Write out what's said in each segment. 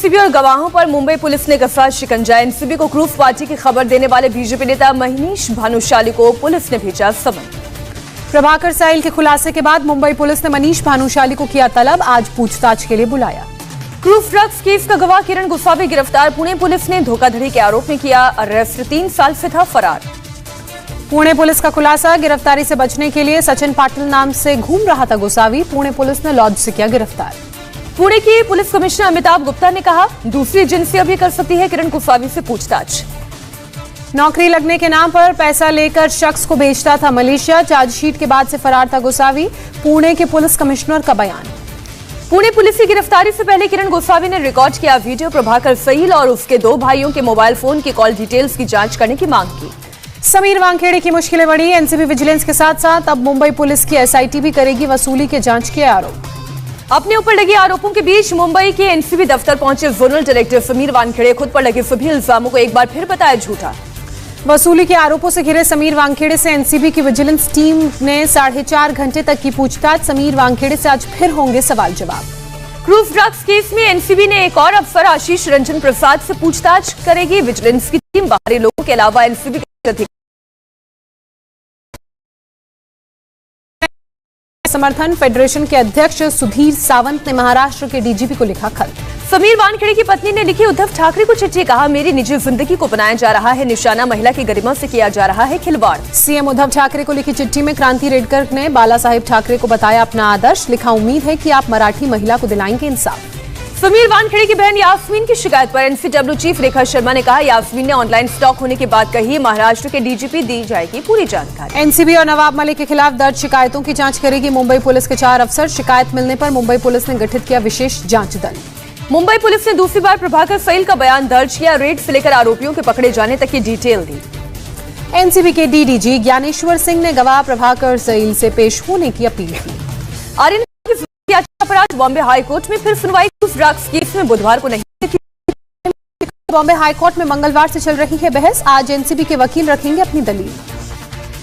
NCB और गवाहों पर मुंबई पुलिस ने कसा शिकंजा। एनसीबी को क्रूफ पार्टी की खबर देने वाले बीजेपी नेता मनीष भानुशाली को पुलिस ने भेजा समन। प्रभाकर सैल के खुलासे के बाद मुंबई पुलिस ने मनीष भानुशाली को किया तलब, आज पूछताछ के लिए बुलाया। क्रूफ ड्रग्स केस का गवाह किरण गोसावी गिरफ्तार। पुणे पुलिस ने धोखाधड़ी के आरोप में किया अरेस्ट, 3 साल से था फरार। पुणे पुलिस का खुलासा, गिरफ्तारी से बचने के लिए सचिन पाटिल नाम से घूम रहा था गोसावी। पुणे पुलिस ने लॉज से किया गिरफ्तार। पुणे के पुलिस कमिश्नर अमिताभ गुप्ता ने कहा, दूसरी एजेंसियां भी कर सकती है किरण गोसावी से पूछताछ। नौकरी लगने के नाम पर पैसा लेकर शख्स को भेजता था मलेशिया। चार्जशीट के बाद से फरार था गोसावी। पुणे के पुलिस कमिश्नर का बयान। पुणे पुलिस की गिरफ्तारी से पहले किरण गोसावी ने रिकॉर्ड किया वीडियो। प्रभाकर सैल और उसके 2 भाइयों के मोबाइल फोन की कॉल डिटेल्स की जांच करने की मांग की। समीर वानखेड़े की मुश्किलें बढ़ी। एनसीबी विजिलेंस के साथ साथ अब मुंबई पुलिस की एसआईटी भी करेगी वसूली के जांच के आरोप। अपने ऊपर लगे आरोपों के बीच मुंबई के एनसीबी दफ्तर पहुंचे जोनल डायरेक्टर समीर वानखेड़े। खुद पर लगे सभी इल्जामों को एक बार फिर बताया झूठा। वसूली के आरोपों से घिरे समीर वानखेड़े से एनसीबी की विजिलेंस टीम ने 4.5 घंटे तक की पूछताछ। समीर वानखेड़े से आज फिर होंगे सवाल जवाब। क्रूफ ड्रग्स केस में एनसीबी ने एक और अफसर आशीष रंजन प्रसाद से पूछताछ करेगी। विजिलेंस की टीम बाहरी लोगों के अलावा एनसीबी के समर्थन फेडरेशन के अध्यक्ष सुधीर सावंत ने महाराष्ट्र के डीजीपी को लिखा खत। समीर वानखेड़े की पत्नी ने लिखी उद्धव ठाकरे को चिट्ठी। कहा, मेरी निजी जिंदगी को बनाया जा रहा है निशाना, महिला की गरिमा से किया जा रहा है खिलवाड़। सीएम उद्धव ठाकरे को लिखी चिट्ठी में क्रांति रेडकर ने बाला साहेब ठाकरे को बताया अपना आदर्श। लिखा, उम्मीद है कि आप मराठी महिला को दिलाएंगे इंसाफ। समीर वानखेड़े की बहन यास्मीन की शिकायत पर एनसीडब्ल्यू चीफ रेखा शर्मा ने कहा, यास्मीन ने ऑनलाइन स्टॉक होने की बात कही। महाराष्ट्र के डीजीपी दी जाएगी पूरी जानकारी। एनसीबी और नवाब मलिक के खिलाफ दर्ज शिकायतों की जांच करेगी मुंबई पुलिस के 4 अफसर। शिकायत मिलने पर मुंबई पुलिस ने गठित किया विशेष जांच दल। मुंबई पुलिस ने दूसरी बार प्रभाकर सैल का बयान दर्ज किया। रेड से लेकर आरोपियों के पकड़े जाने तक की डिटेल दी। एनसीबी के डीडीजी ज्ञानेश्वर सिंह ने गवाह प्रभाकर सैल से पेश होने की अपील की। आज बॉम्बे हाईकोर्ट में फिर सुनवाई। ड्रग्स केस में बुधवार को नहीं। बॉम्बे हाईकोर्ट में मंगलवार से चल रही है बहस। आज एनसीबी के वकील रखेंगे अपनी दलील।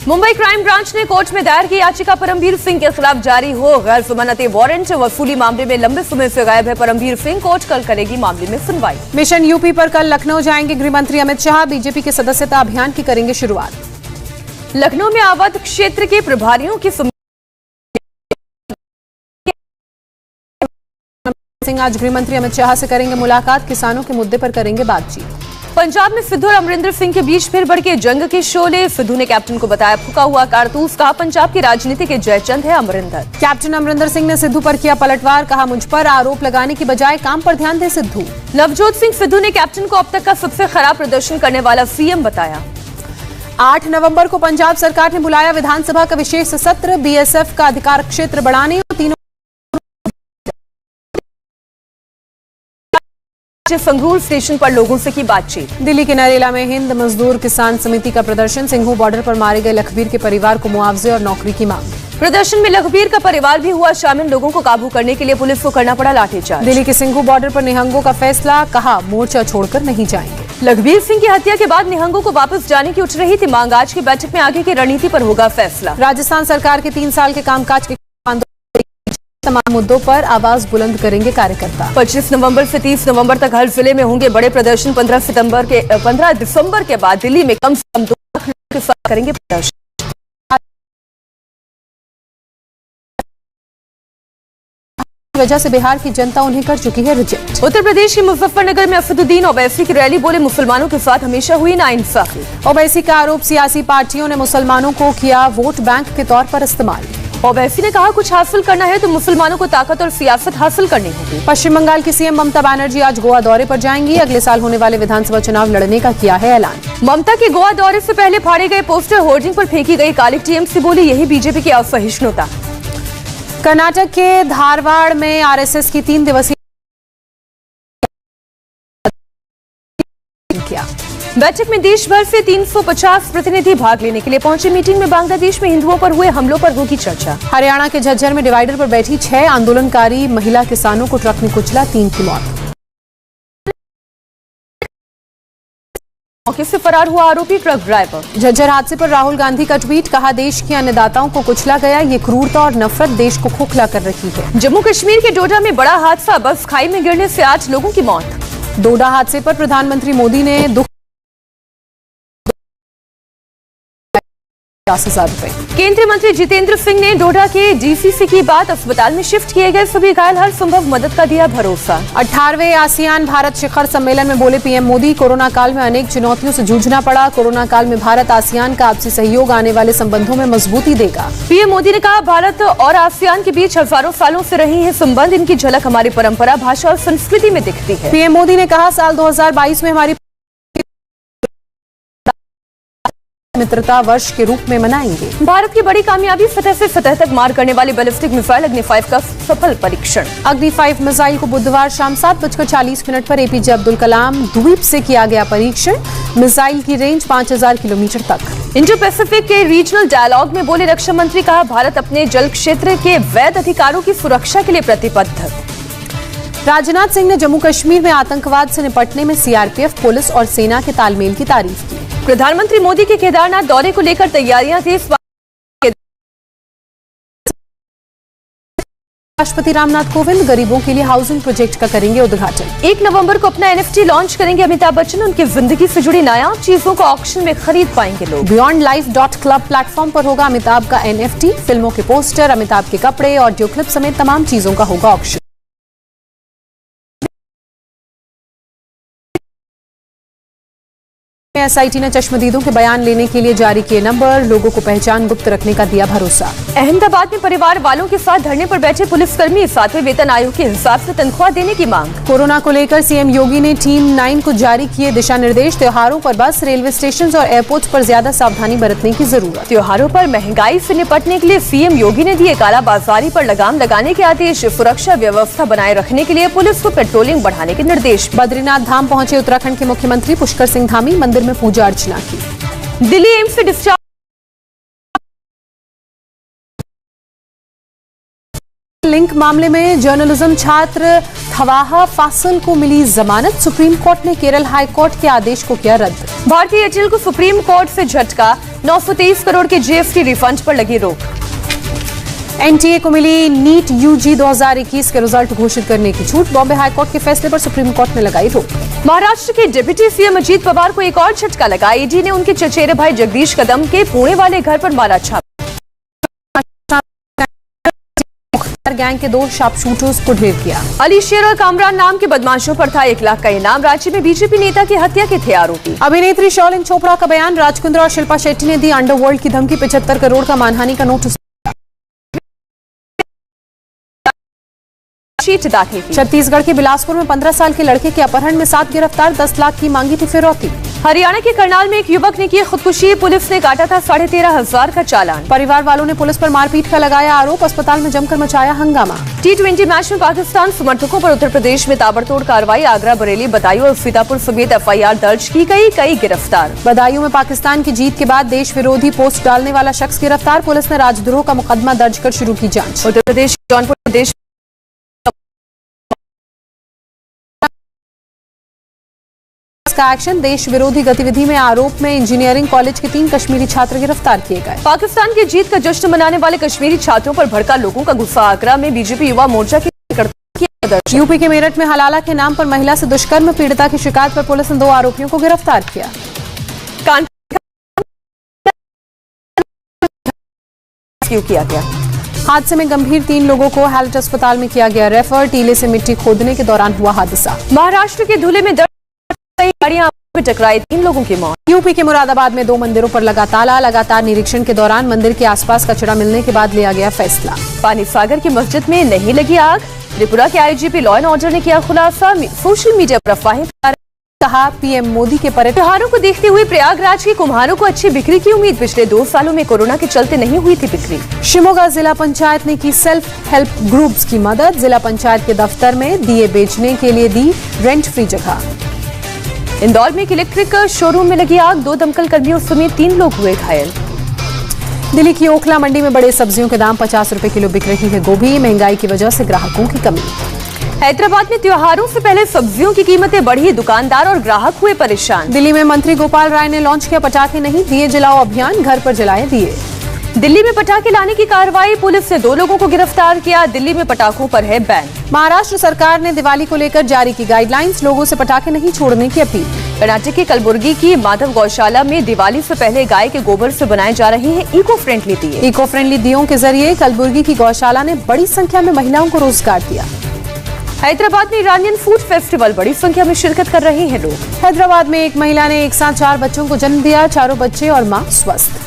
मुंबई क्राइम ब्रांच ने कोर्ट में दायर की याचिका। परमवीर सिंह के खिलाफ जारी हो गैर जमानती वारंट। वसूली मामले में लंबे समय से गायब है परमवीर सिंह। कोर्ट कल करेगी मामले में सुनवाई। मिशन यूपी पर कल लखनऊ जाएंगे गृह मंत्री अमित शाह। बीजेपी के सदस्यता अभियान की करेंगे शुरुआत। लखनऊ में अवध क्षेत्र के प्रभारियों की सिंह आज गृह मंत्री अमित शाह से करेंगे मुलाकात। किसानों के मुद्दे पर करेंगे बातचीत। पंजाब में सिद्धू और अमरिंदर सिंह के बीच फिर भड़के जंग के शोले। सिद्धू ने कैप्टन को बताया फूका हुआ कारतूस। कहा, पंजाब की राजनीति के जयचंद है अमरिंदर। कैप्टन अमरिंदर सिंह ने सिद्धू पर किया पलटवार। कहा, मुझ पर आरोप लगाने की बजाय काम पर ध्यान दे सिद्धू। नवजोत सिंह सिद्धू ने कैप्टन को अब तक का सबसे खराब प्रदर्शन करने वाला सीएम बताया। 8 नवंबर को पंजाब सरकार ने बुलाया विधानसभा का विशेष सत्र। बीएसएफ का अधिकार क्षेत्र बढ़ाने और तीनों संगरूर स्टेशन पर लोगों से की बातचीत। दिल्ली के नरेला में हिंद मजदूर किसान समिति का प्रदर्शन। सिंघू बॉर्डर पर मारे गए लखबीर के परिवार को मुआवजे और नौकरी की मांग। प्रदर्शन में लखबीर का परिवार भी हुआ शामिल। लोगों को काबू करने के लिए पुलिस को करना पड़ा लाठीचार्ज। दिल्ली के सिंघू बॉर्डर पर निहंगों का फैसला। कहा, मोर्चा छोड़कर नहीं जाएंगे। लखबीर सिंह की हत्या के बाद निहंगों को वापस जाने की उठ रही थी मांग। आज की बैठक में आगे की रणनीति पर होगा फैसला। राजस्थान सरकार के 3 साल के कामकाज के तमाम मुद्दों पर आवाज बुलंद करेंगे कार्यकर्ता। 25 नवंबर से 30 नवंबर तक हर जिले में होंगे बड़े प्रदर्शन। 15 दिसंबर के बाद दिल्ली में कम से कम 2 लाख लोगों के साथ करेंगे प्रदर्शन। वजह से बिहार की जनता उन्हें कर चुकी है रिजेक्ट। उत्तर प्रदेश के मुजफ्फरनगर में असदुद्दीन ओवैसी की रैली। बोले, मुसलमानों के साथ हमेशा हुई नाइंसाफी। ओवैसी का आरोप, सियासी पार्टियों ने मुसलमानों को किया वोट बैंक के तौर पर इस्तेमाल। ओवैसी ने कहा, कुछ हासिल करना है तो मुसलमानों को ताकत और सियासत हासिल करनी होगी। पश्चिम बंगाल की सीएम ममता बनर्जी आज गोवा दौरे पर जाएंगी। अगले साल होने वाले विधानसभा चुनाव लड़ने का किया है ऐलान। ममता के गोवा दौरे से पहले फाड़े गए पोस्टर, होर्डिंग पर फेंकी गई काली। टीएमसी बोली, यही बीजेपी की असहिष्णुता। कर्नाटक के धारवाड़ में आरएसएस की 3 दिवसीय बैठक में देश भर से 350 प्रतिनिधि भाग लेने के लिए पहुंचे। मीटिंग में बांग्लादेश में हिंदुओं पर हुए हमलों पर होगी चर्चा। हरियाणा के झज्जर में डिवाइडर पर बैठी 6 आंदोलनकारी महिला किसानों को ट्रक ने कुचला, 3 की मौत। मौके से फरार हुआ आरोपी ट्रक ड्राइवर। झज्जर हादसे पर राहुल गांधी का ट्वीट। कहा, देश के अन्नदाताओं को कुचला गया। ये क्रूरता और नफरत देश को खोखला कर रही है। जम्मू कश्मीर के डोडा में बड़ा हादसा। बस खाई में गिरने से 8 लोगों की मौत। डोडा हादसे पर प्रधानमंत्री मोदी ने दुख 50,000 रुपए। केंद्रीय मंत्री जितेंद्र सिंह ने डोडा के डीसीसी की बात, अस्पताल में शिफ्ट किए गए सभी घायल हर संभव मदद का दिया भरोसा। 18वें आसियान भारत शिखर सम्मेलन में बोले पीएम मोदी, कोरोना काल में अनेक चुनौतियों से जूझना पड़ा। कोरोना काल में भारत आसियान का आपसी सहयोग आने वाले संबंधों में मजबूती देगा। पीएम मोदी ने कहा, भारत और आसियान के बीच हजारों सालों से रही है संबंध, इनकी झलक हमारी परंपरा, भाषा और संस्कृति में दिखती है। पीएम मोदी ने कहा, साल 2022 में हमारी मित्रता वर्ष के रूप में मनाएंगे। भारत की बड़ी कामयाबी, सतह से सतह तक मार करने वाली बैलिस्टिक मिसाइल अग्नि 5 का सफल परीक्षण। अग्नि 5 मिसाइल को बुधवार शाम 7:40 पर एपीजे अब्दुल कलाम द्वीप से किया गया परीक्षण। मिसाइल की रेंज 5000 किलोमीटर तक। इंडो पैसिफिक के रीजनल डायलॉग में बोले रक्षा मंत्री, कहा भारत अपने जल क्षेत्र के वैध अधिकारों की सुरक्षा के लिए प्रतिबद्ध। राजनाथ सिंह ने जम्मू कश्मीर में आतंकवाद से निपटने में सीआरपीएफ, पुलिस और सेना के तालमेल की तारीफ की। प्रधानमंत्री मोदी के केदारनाथ दौरे को लेकर तैयारियां तेज। राष्ट्रपति रामनाथ कोविंद गरीबों के लिए हाउसिंग प्रोजेक्ट का करेंगे उद्घाटन। 1 नवंबर को अपना एनएफटी लॉन्च करेंगे अमिताभ बच्चन। उनकी जिंदगी से जुड़ी नायाब चीजों को ऑक्शन में खरीद पाएंगे लोग। beyondlife.club प्लेटफॉर्म पर होगा अमिताभ का एनएफटी। फिल्मों के पोस्टर, अमिताभ के कपड़े, ऑडियो क्लिप समेत तमाम चीजों का होगा ऑक्शन। एसआईटी ने चश्मदीदों के बयान लेने के लिए जारी किए नंबर, लोगों को पहचान गुप्त रखने का दिया भरोसा। अहमदाबाद में परिवार वालों के साथ धरने पर बैठे पुलिसकर्मी, 7वें वेतन आयोग के हिसाब से तनख्वाह देने की मांग। कोरोना को लेकर सीएम योगी ने टीम 9 को जारी किए दिशा निर्देश। त्योहारों पर बस, रेलवे स्टेशन और एयरपोर्ट पर ज्यादा सावधानी बरतने की जरूरत। त्योहारों पर महंगाई से निपटने के लिए सीएम योगी ने दिए कालाबाजारी पर लगाम लगाने के आदेश। सुरक्षा व्यवस्था बनाए रखने के लिए पुलिस को पेट्रोलिंग बढ़ाने के निर्देश। बद्रीनाथ धाम पहुंचे उत्तराखंड के मुख्यमंत्री पुष्कर सिंह धामी, मंदिर में पूजा अर्चना की। दिल्ली एम्स से डिस्चार्ज लिंक मामले में जर्नलिज्म छात्र थवाहा फासिल को मिली जमानत। सुप्रीम कोर्ट ने केरल हाई कोर्ट के आदेश को किया रद्द। भारतीय एयरटेल को सुप्रीम कोर्ट से झटका, 923 करोड़ के जीएसटी रिफंड पर लगी रोक। एनटीए को मिली नीट यूजी 2021 के रिजल्ट घोषित करने की छूट। बॉम्बे हाईकोर्ट के फैसले पर सुप्रीम कोर्ट ने लगाई रोक। महाराष्ट्र के डिप्टी सीएम अजीत पवार को एक और झटका लगा। ईडी ने उनके चचेरे भाई जगदीश कदम के पुणे वाले घर पर मारा छापा। गैंग के 2 शार्पशूटर्स को ढेर किया। अली शेर और कामरान नाम के बदमाशों पर था 1 लाख का इनाम। रांची में बीजेपी नेता की हत्या के थे आरोपी। अभिनेत्री शौलिन चोपड़ा का बयान, राजकुंद्रा और शिल्पा शेट्टी ने दी अंडरवर्ल्ड की धमकी। 75 करोड़ का मानहानि का नोटिस दाखिल की। छत्तीसगढ़ के बिलासपुर में 15 साल के लड़के के अपहरण में 7 गिरफ्तार, 10 लाख की मांगी थी फिरौती। हरियाणा के करनाल में एक युवक ने की खुदकुशी, पुलिस ने काटा था 13,500 का चालान। परिवार वालों ने पुलिस पर मारपीट का लगाया आरोप, अस्पताल में जमकर मचाया हंगामा। T20 मैच में पाकिस्तान समर्थकों पर उत्तर प्रदेश में ताबड़तोड़ कार्रवाई। आगरा, बरेली, बदायूं और सीतापुर समेत FIR दर्ज की गई, कई गिरफ्तार। बदायूं में पाकिस्तान की जीत के बाद देश विरोधी पोस्ट डालने वाला शख्स गिरफ्तार। पुलिस ने राजद्रोह का मुकदमा दर्ज कर शुरू की जांच। उत्तर प्रदेश जौनपुर प्रदेश का एक्शन, देश विरोधी गतिविधि में आरोप में इंजीनियरिंग कॉलेज के 3 कश्मीरी छात्र गिरफ्तार किए गए। पाकिस्तान की जीत का जश्न मनाने वाले कश्मीरी छात्रों पर भड़का लोगों का गुस्सा। आगरा में बीजेपी युवा मोर्चा की यूपी के मेरठ में हलाला के नाम पर महिला से दुष्कर्म पीड़िता की शिकायत पर पुलिस ने 2 आरोपियों को गिरफ्तार किया। किया गया हादसे में गंभीर 3 लोगों को हैलट अस्पताल में किया गया रेफर। टीले से मिट्टी खोदने के दौरान हुआ हादसा। महाराष्ट्र के धुले में गाड़ियां टकराई, 3 लोगों की मौत। यूपी के मुरादाबाद में 2 मंदिरों पर लगा ताला। लगातार निरीक्षण के दौरान मंदिर के आसपास कचरा मिलने के बाद लिया गया फैसला। पानी सागर की मस्जिद में नहीं लगी आग। त्रिपुरा के आईजीपी लॉ एंड ऑर्डर ने किया खुलासा। सोशल मीडिया पर अफवाहें, कहा पीएम मोदी के त्योहारों को देखते हुए प्रयागराज के कुम्हारों को अच्छी बिक्री की उम्मीद। पिछले 2 सालों में कोरोना के चलते नहीं हुई थी बिक्री। शिमोगा जिला पंचायत ने की सेल्फ हेल्प ग्रुप्स की मदद। जिला पंचायत के दफ्तर में दिए बेचने के लिए दी रेंट फ्री जगह। इंदौर में एक इलेक्ट्रिक शोरूम में लगी आग, 2 दमकल कर्मियों समेत 3 लोग हुए घायल। दिल्ली की ओखला मंडी में बड़े सब्जियों के दाम 50 रुपए किलो बिक रही है गोभी। महंगाई की वजह से ग्राहकों की कमी। हैदराबाद में त्योहारों से पहले सब्जियों की कीमतें बढ़ी, दुकानदार और ग्राहक हुए परेशान। दिल्ली में मंत्री गोपाल राय ने लॉन्च किया पटाखे नहीं दिए जलाओ अभियान, घर पर जलाए दिए। दिल्ली में पटाखे लाने की कार्रवाई, पुलिस ने 2 लोगों को गिरफ्तार किया। दिल्ली में पटाखों पर है बैन। महाराष्ट्र सरकार ने दिवाली को लेकर जारी की गाइडलाइंस, लोगों से पटाखे नहीं छोड़ने की अपील। कर्नाटक के कलबुर्गी की माधव गौशाला में दिवाली से पहले गाय के गोबर से बनाए जा रहे हैं इको फ्रेंडली दिए। इको फ्रेंडली दियों के जरिए कलबुर्गी की गौशाला ने बड़ी संख्या में महिलाओं को रोजगार दिया। हैदराबाद में ईरानियन फूड फेस्टिवल, बड़ी संख्या में शिरकत कर रहे हैं लोग। हैदराबाद में एक महिला ने एक साथ 4 बच्चों को जन्म दिया, चारों बच्चे और मां स्वस्थ।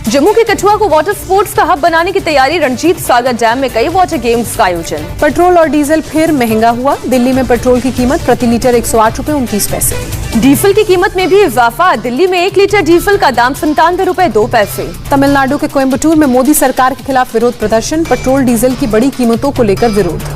जम्मू के कठुआ को वाटर स्पोर्ट्स का हब बनाने की तैयारी, रणजीत सागर डैम में कई वाटर गेम्स का आयोजन। पेट्रोल और डीजल फिर महंगा हुआ, दिल्ली में पेट्रोल की कीमत प्रति लीटर 108 रुपए 29 पैसे। डीजल की कीमत में भी इजाफा, दिल्ली में 1 लीटर डीजल का दाम 97 रुपए 2 पैसे। तमिलनाडु के कोयम्बटूर में मोदी सरकार के खिलाफ विरोध प्रदर्शन, पेट्रोल डीजल की बड़ी कीमतों को लेकर विरोध।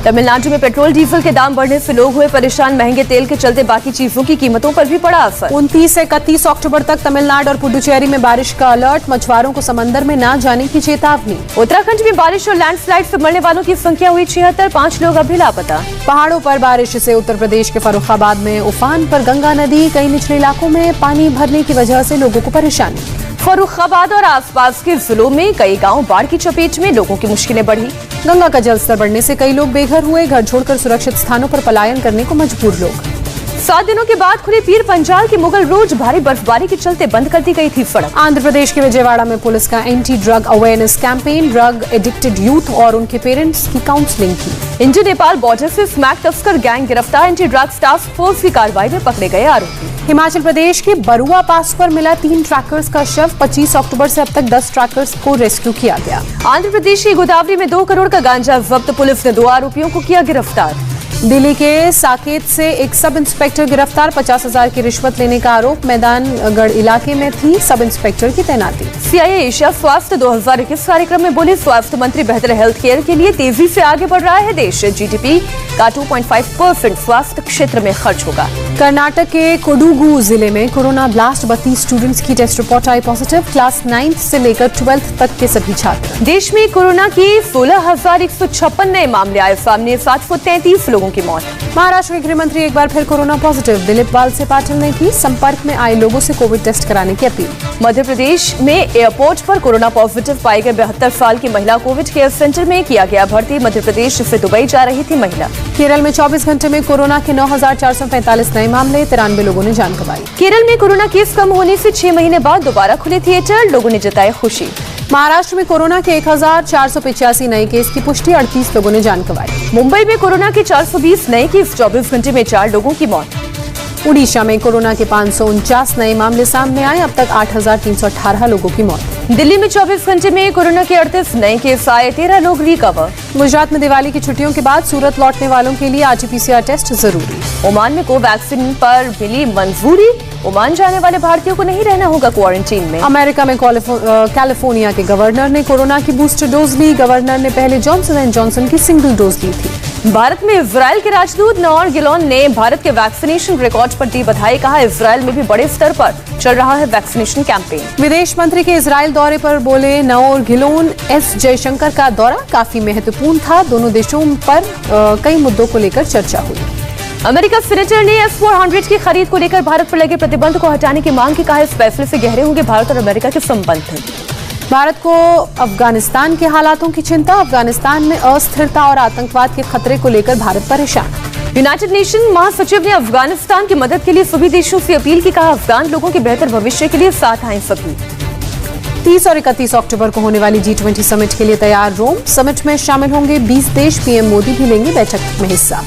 तमिलनाडु में पेट्रोल डीजल के दाम बढ़ने से लोग हुए परेशान, महंगे तेल के चलते बाकी चीजों की कीमतों पर भी पड़ा असर। 29 से 31 अक्टूबर तक तमिलनाडु और पुडुचेरी में बारिश का अलर्ट, मछुआरों को समंदर में न जाने की चेतावनी। उत्तराखंड में बारिश और लैंडस्लाइड से मरने वालों की संख्या हुई 76, 5 लोग अभी लापता। पहाड़ों पर बारिश से उत्तर प्रदेश के फर्रुखाबाद में उफान पर गंगा नदी, कई निचले इलाकों में पानी भरने की वजह से लोगों को परेशानी। फर्रुखाबाद और आसपास के जिलों में कई गांव बाढ़ की चपेट में, लोगों की मुश्किलें बढ़ी। गंगा का जलस्तर बढ़ने से कई लोग बेघर हुए, घर छोड़कर सुरक्षित स्थानों पर पलायन करने को मजबूर लोग। 7 दिनों के बाद खुली पीर पंजाल की मुगल रोड, भारी बर्फबारी के चलते बंद कर दी गई थी सड़क। आंध्र प्रदेश के विजयवाड़ा में पुलिस का anti drug awareness campaign, drug addicted youth और उनके पेरेंट्स की काउंसलिंग की। इंडिया नेपाल बॉर्डर से स्मैक तस्कर गैंग गिरफ्तार, एंटी ड्रग्स टास्क फोर्स की कार्रवाई में पकड़े गए आरोपी। हिमाचल प्रदेश के बरुआ पास पर मिला 3 ट्रैकर्स का शव, 25 अक्टूबर से अब तक 10 ट्रैकर्स को रेस्क्यू किया गया। आंध्र प्रदेश की गोदावरी में 2 करोड़ का गांजा जब्त, पुलिस ने 2 आरोपियों को किया गिरफ्तार। दिल्ली के साकेत से एक सब इंस्पेक्टर गिरफ्तार, 50,000 की रिश्वत लेने का आरोप, मैदानगढ़ इलाके में थी सब इंस्पेक्टर की तैनाती। सीआईए एशिया स्वास्थ्य 2021 कार्यक्रम में बोले स्वास्थ्य मंत्री, बेहतर हेल्थ केयर के लिए तेजी से आगे बढ़ रहा है देश, जीडीपी का 2.5% स्वास्थ्य क्षेत्र में खर्च होगा। कर्नाटक के कोडुगु जिले में कोरोना ब्लास्ट, 32 स्टूडेंट्स की टेस्ट रिपोर्ट आई पॉजिटिव, क्लास 9th से लेकर 12th तक के सभी छात्र। देश में कोरोना की 16,156 नए मामले आए सामने, 733 लोगों की मौत। महाराष्ट्र के गृह मंत्री एक बार फिर कोरोना पॉजिटिव, दिलीप वालसे पाटिल ने की संपर्क में आए लोगों से कोविड टेस्ट कराने की अपील। मध्य प्रदेश में एयरपोर्ट पर कोरोना पॉजिटिव पाई गई 72 साल की महिला कोविड केयर सेंटर में किया गया भर्ती, मध्य प्रदेश से दुबई जा रही थी महिला। केरल में 24 घंटे में कोरोना के 9,445 नए मामले, 93 लोगों ने जान गंवाई। केरल में कोरोना केस कम होने से 6 महीने बाद दोबारा खुले थिएटर, लोगों ने जताई खुशी। महाराष्ट्र में कोरोना के 1,485 नए केस की पुष्टि, 38 लोगों ने जान गंवाई। मुंबई में कोरोना के 420 नए केस, 24 घंटे में 4 लोगों की मौत। उड़ीसा में कोरोना के 549 नए मामले सामने आए, अब तक 8,318 लोगों की मौत। दिल्ली में 24 घंटे में कोरोना के 38 नए केस आए, 13 लोग रिकवर। गुजरात में दिवाली की छुट्टियों के बाद सूरत लौटने वालों के लिए RT-PCR टेस्ट जरूरी। ओमान में कोवैक्सीन पर मिली मंजूरी, ओमान जाने वाले भारतीयों को नहीं रहना होगा क्वारंटीन में। अमेरिका में कैलिफोर्निया के गवर्नर ने कोरोना की बूस्टर डोज ली, गवर्नर ने पहले जॉनसन एंड जॉनसन की सिंगल डोज ली थी। भारत में इजरायल के राजदूत नोर गिलोन ने भारत के वैक्सीनेशन रिकॉर्ड पर दी बधाई, कहा इजरायल में भी बड़े स्तर पर चल रहा है वैक्सीनेशन कैंपेन। विदेश मंत्री के इजरायल दौरे पर बोले नोर गिलोन, एस जयशंकर का दौरा काफी महत्वपूर्ण था, दोनों देशों पर कई मुद्दों को लेकर चर्चा हुई। अमेरिका सीनेटर ने S-400 की खरीद को लेकर भारत पर लगे प्रतिबंध को हटाने की मांग की, कहा इस फैसले से गहरे होंगे भारत और अमेरिका के संबंध। भारत को अफगानिस्तान के हालातों की चिंता, अफगानिस्तान में अस्थिरता और आतंकवाद के खतरे को लेकर भारत परेशान। यूनाइटेड नेशन महासचिव ने अफगानिस्तान की मदद के लिए सभी देशों से अपील की, कहा अफगान लोगों के बेहतर भविष्य के लिए साथ आएं सभी। 30 और 31 अक्टूबर को होने वाली G20 समिट के लिए तैयार रोम, समिट में शामिल होंगे 20 देश, पीएम मोदी भी लेंगे बैठक में हिस्सा।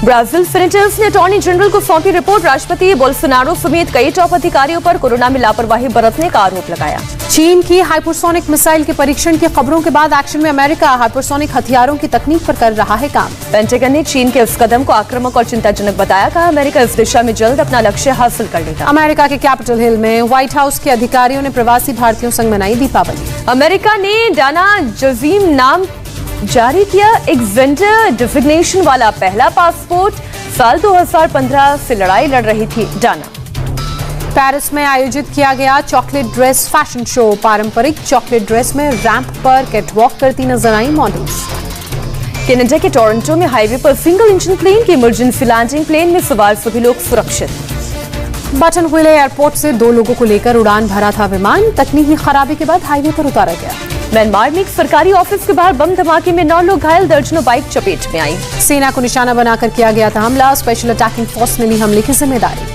ब्राजील सेनेटर्स ने अटॉर्नी जनरल को सौंपी रिपोर्ट, राष्ट्रपति बोल्सोनारो समेत कई टॉप अधिकारियों पर कोरोना में लापरवाही बरतने का आरोप लगाया। चीन की हाइपरसोनिक मिसाइल के परीक्षण की खबरों के बाद एक्शन में अमेरिका, हाइपरसोनिक हथियारों की तकनीक पर कर रहा है काम। पेंटागन ने चीन के इस कदम को आक्रामक और चिंताजनक बताया, कहा अमेरिका इस दिशा में जल्द अपना लक्ष्य हासिल कर लेगा। अमेरिका के कैपिटल हिल में व्हाइट हाउस के अधिकारियों ने प्रवासी भारतीयों संग मनाई दीपावली। अमेरिका ने डाना जजीम नाम जारी किया, एक वेंडर डिजिग्नेशन वाला पहला पासपोर्ट, साल 2015 से लड़ाई लड़ रही थी डाना। पेरिस में आयोजित किया गया चॉकलेट ड्रेस फैशन शो, पारंपरिक चॉकलेट ड्रेस में रैंप पर कैटवॉक करती नजर आई मॉडल्स। कनाडा के टोरंटो में हाईवे पर सिंगल इंजन प्लेन की इमरजेंसी लैंडिंग, प्लेन में सवार सभी लोग सुरक्षित। बटन व्हील एयरपोर्ट से 2 लोगों को लेकर उड़ान भरा था विमान, तकनीकी खराबी के बाद हाईवे पर उतारा गया। म्यांमार में एक सरकारी ऑफिस के बाहर बम धमाके में 9 लोग घायल, दर्जनों बाइक चपेट में आई। सेना को निशाना बनाकर किया गया था हमला, स्पेशल अटैकिंग फोर्स ने ली हमले की जिम्मेदारी।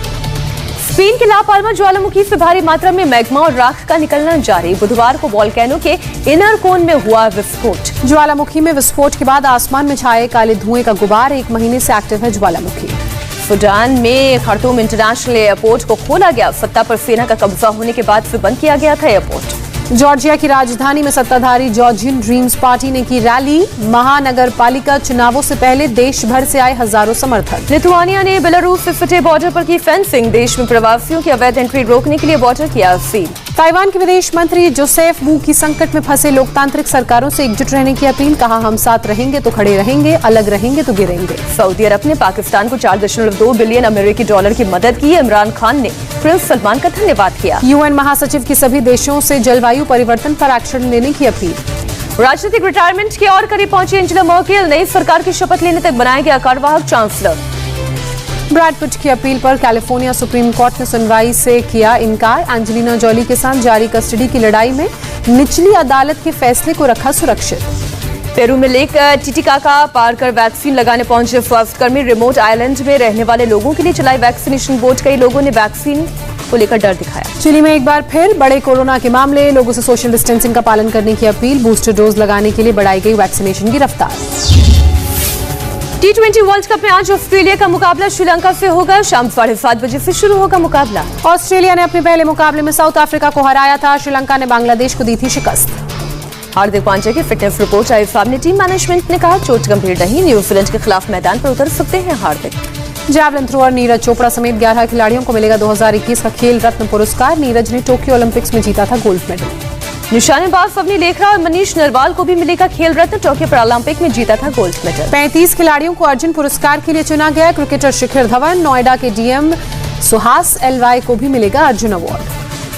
स्पेन के ला पाल्मा ज्वालामुखी से भारी मात्रा में मैग्मा और राख का निकलना जारी, बुधवार को वोल्केनो के इनर कोन में हुआ विस्फोट। ज्वालामुखी में विस्फोट के बाद आसमान में छाए काले धुएं का गुबार, 1 महीने से एक्टिव है ज्वालामुखी। सूडान में खार्तूम इंटरनेशनल एयरपोर्ट को खोला गया, सत्ता पर सेना का कब्जा होने के बाद फिर बंद किया गया था एयरपोर्ट। जॉर्जिया की राजधानी में सत्ताधारी जॉर्जियन ड्रीम्स पार्टी ने की रैली, महानगर पालिका चुनावों से पहले देश भर से आए हजारों समर्थक। लिथुआनिया ने बेलारूस से सटे बॉर्डर पर की फेंसिंग, देश में प्रवासियों की अवैध एंट्री रोकने के लिए बॉर्डर किया सील। ताइवान के विदेश मंत्री जोसेफ वू की संकट में फंसे लोकतांत्रिक सरकारों से एकजुट रहने की अपील, कहा हम साथ रहेंगे तो खड़े रहेंगे, अलग रहेंगे तो गिरेंगे। सऊदी अरब ने पाकिस्तान को 4.2 बिलियन अमेरिकी डॉलर की मदद की, इमरान खान ने प्रिंस सलमान का धन्यवाद किया। यूएन महासचिव की सभी देशों से जलवायु परिवर्तन पर एक्शन लेने की अपील। राजनीतिक रिटायरमेंट के और करीब पहुंची एंजेला मर्केल, नई सरकार की शपथ लेने तक बनाया गया कार्यवाहक चांसलर। ब्रैड पिट की अपील पर कैलिफोर्निया सुप्रीम कोर्ट ने सुनवाई से किया इनकार, एंजेलिना जॉली के साथ जारी कस्टडी की लड़ाई में निचली अदालत के फैसले को रखा सुरक्षित। पेरू में लेक टिटिकाका पार कर वैक्सीन लगाने पहुंचे स्वास्थ्यकर्मी, रिमोट आइलैंड में रहने वाले लोगों के लिए चलाई वैक्सीनेशन बोट, कई लोगों ने वैक्सीन को लेकर डर दिखाया। चिली में एक बार फिर बड़े कोरोना के मामले, लोगों से सोशल डिस्टेंसिंग का पालन करने की अपील, बूस्टर डोज लगाने के लिए बढ़ाई गई वैक्सीनेशन की रफ्तार। T20 वर्ल्ड कप में आज ऑस्ट्रेलिया का मुकाबला श्रीलंका से होगा, शाम 7:30 बजे से शुरू होगा मुकाबला। ऑस्ट्रेलिया ने अपने पहले मुकाबले में साउथ अफ्रीका को हराया था, श्रीलंका ने बांग्लादेश को दी थी शिकस्त। हार्दिक पांड्या की फिटनेस रिपोर्ट आई सामने, टीम मैनेजमेंट ने कहा चोट गंभीर नहीं, न्यूजीलैंड के खिलाफ मैदान पर उतर सकते हैं हार्दिक। जैवलिन थ्रोअर नीरज चोपड़ा समेत 11 खिलाड़ियों को मिलेगा 2021 का खेल रत्न पुरस्कार, नीरज ने टोक्यो ओलंपिक्स में जीता था गोल्ड मेडल। निशानेबाज सवनी लेखरा और मनीष नरवाल को भी मिलेगा खेल रत्न, टोक्यो पैरालंपिक में जीता था गोल्ड मेडल। 35 खिलाड़ियों को अर्जुन पुरस्कार के लिए चुना गया, क्रिकेटर शिखर धवन, नोएडा के डीएम सुहास एलवाई को भी मिलेगा अर्जुन अवार्ड।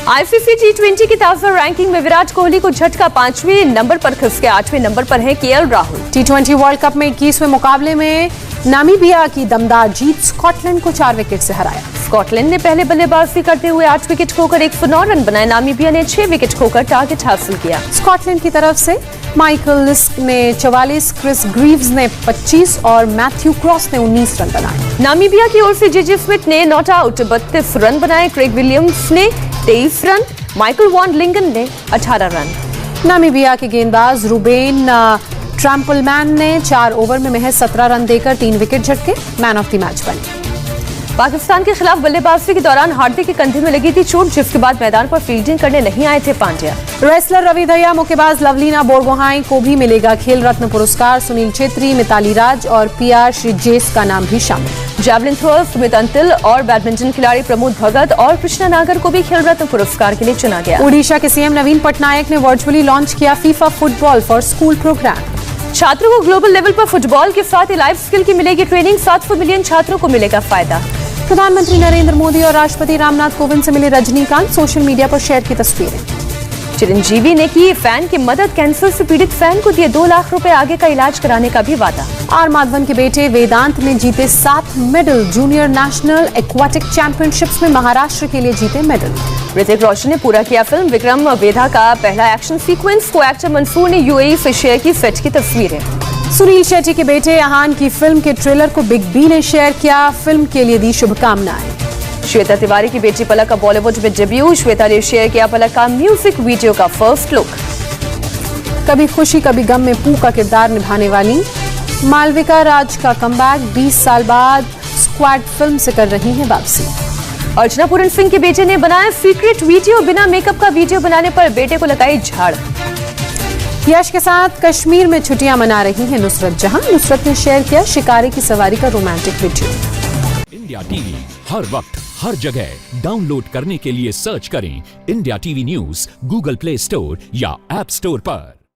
आईसीसी T20 की ताजा रैंकिंग में विराट कोहली को झटका, 5वें नंबर पर खिसके 8वें नंबर पर है KL Rahul. T20 world cup में 21वें मुकाबले में नामीबिया की दमदार जीत, स्कॉटलैंड को 4 विकेट से हराया। स्कॉटलैंड ने पहले बल्लेबाजी करते हुए 8 विकेट खोकर 109 रन बनाए, नामीबिया ने 6 विकेट खोकर टारगेट हासिल किया। स्कॉटलैंड की तरफ से माइकल लिस्क ने 44, क्रिस ग्रीव्स ने 25 और मैथ्यू क्रॉस ने 19 रन बनाए। नामीबिया की ओर से जेजे स्मिथ ने नॉट आउट 32 रन बनाए, क्रेग विलियम्स ने 23 रन, माइकल वॉन लिंगन ने 18 रन। नामीबिया के गेंदबाज रूबेन ट्रैम्पलमैन ने 4 ओवर में महज 17 रन देकर 3 विकेट झटके, मैन ऑफ द मैच बने। पाकिस्तान के खिलाफ बल्लेबाजी के दौरान हार्दिक के कंधे में लगी थी चोट, जिसके बाद मैदान पर फील्डिंग करने नहीं आए थे पांड्या। रेसलर रवि दहिया, मुक्केबाज लवलीना बोरगोहाई को भी मिलेगा खेल रत्न पुरस्कार, सुनील छेत्री, मिताली राज और पीआर श्रीजेस का नाम भी शामिल। जैवलिन थ्रोअर सुमित अंतिल और बैडमिंटन खिलाड़ी प्रमोद भगत और कृष्णा नागर को भी खेल रत्न पुरस्कार के लिए चुना गया। ओडिशा के सीएम नवीन पटनायक ने वर्चुअली लॉन्च किया FIFA football for school programme. छात्रों को ग्लोबल लेवल पर फुटबॉल के साथ ही लाइफ स्किल की मिलेगी ट्रेनिंग, 700 मिलियन छात्रों को मिलेगा फायदा। प्रधानमंत्री नरेंद्र मोदी और राष्ट्रपति रामनाथ कोविंद से मिले रजनीकांत, सोशल मीडिया पर शेयर की तस्वीरें। चिरंजीवी ने की फैन की मदद, कैंसर से पीड़ित फैन को दिए 2 लाख रुपए, आगे का इलाज कराने का भी वादा। आर माधवन के बेटे वेदांत ने जीते 7 medal, junior national aquatic championships में महाराष्ट्र के लिए जीते मेडल। ऋतिक रोशन ने पूरा किया फिल्म विक्रम वेधा का पहला एक्शन सीक्वेंस, को एक्टर मंसूर ने यूएई से शेयर की सेट की तस्वीरें। सुनील शेट्टी के बेटे अहान की फिल्म के ट्रेलर को बिग बी ने शेयर किया, फिल्म के लिए दी शुभकामनाएं। श्वेता तिवारी की बेटी पलक का बॉलीवुड में डेब्यू, श्वेता ने शेयर किया पलक का म्यूजिक वीडियो का फर्स्ट लुक। कभी खुशी कभी गम में पू का किरदार निभाने वाली मालविका राज का कमबैक, 20 साल बाद स्क्वाड फिल्म से कर रही हैं वापसी। अर्चना पूरन सिंह के बेटे ने बनाया सीक्रेट वीडियो, बिना मेकअप का वीडियो बनाने पर बेटे को लगाई झाड़। यश के साथ कश्मीर में छुट्टियां मना रही हैं नुसरत जहां, नुसरत ने शेयर किया शिकारी की सवारी का रोमांटिक वीडियो। इंडिया टीवी हर वक्त हर जगह डाउनलोड करने के लिए सर्च करें India TV news Google play store या ऐप स्टोर पर।